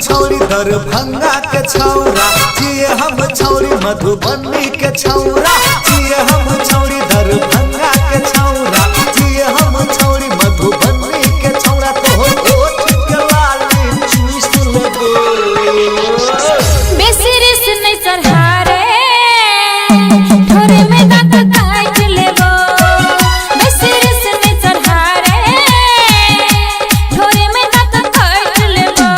दरभंगा के छौरा जिए हम छौरी मधुबनी के छौरा जिए हम छौरी दरभंगा के छौरा जिए हम छौरी मधुबनी के छौरा तोहर ओठ के लाली चुइस लेबो बेसिरिस नहीं चढ़ारे थोड़े में दांत काट लेबो बेसिरिस नहीं चढ़ारे थोड़े में दांत काट लेबो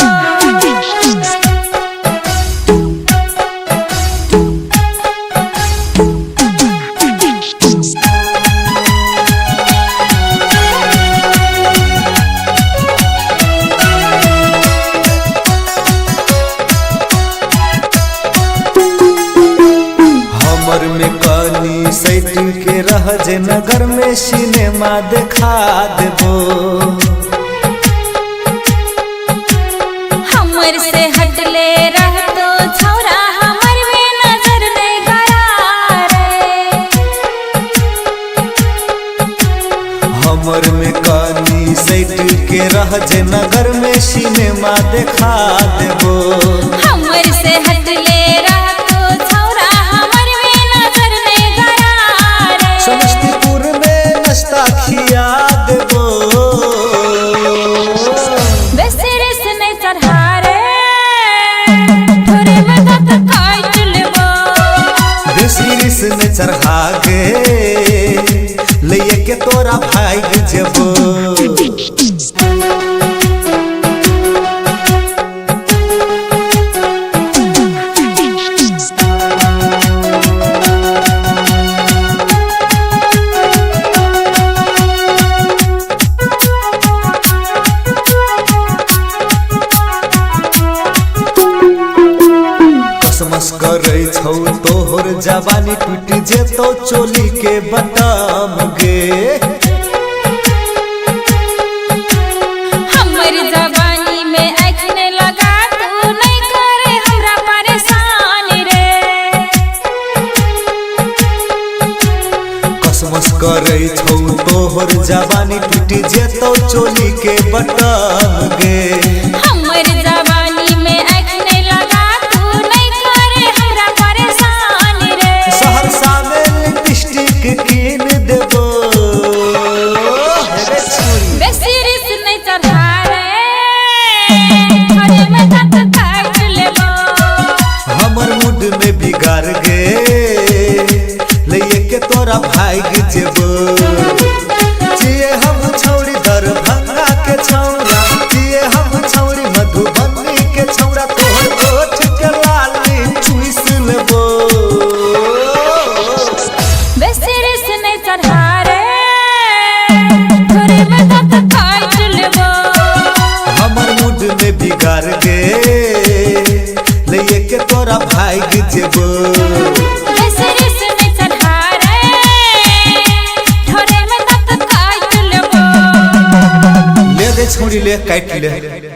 हमर में कनी सैटिंग के रह जे नगर में सिनेमा देखा देबो हमर से हटले रह तो छौरा हमर में नजर नहीं गया रे हमर में कनी सैटिंग के रह जे नगर में सिनेमा देखा देबो हमर से हटले रह तो छौरा हमर में नजर नहीं गया रे समस्तीपुर में नाश्ता खिया देबो बेसिरिस नहीं चढ़ारे थोड़े में दांत काट लेबो बेसिरिस ने चढ़ा गे ले के तोरा भाग जेबो कसमस करे छौ तोहर जवानी टूट जेतो चोली के बटम गे हमर जवानी में अखने लगा तू नहीं करे हमरा परेशान रे कसमस करे छौ तोहर जवानी टूट जेतो चोली के बटम गे हमर जवानी में अखने लगा तू नहीं करे हमरा परेशान रे सहरसा में लिपस्टिक कीन देबो बेसिरिस नहीं चढ़ारे थोड़े में दांत काट लेबो हमर मूड में बिगाड़ गे ले के तोरा भाग जेबो जिए हम छौरी दरभंगा के छौरा जिए हम छौरी मधुबनी के छौरा तोहर ओठ के लाली चुइस लेबो बेसिरिस नहीं चढ़ारे थोड़े में दांत काट लेबो हमर मूड में बिगाड़ गे ले के तोरा भाग जेबो बेसिरिस नहीं चढ़ारे थोड़े में दांत काट लेबो ले दे छोड़ी ले काट ले।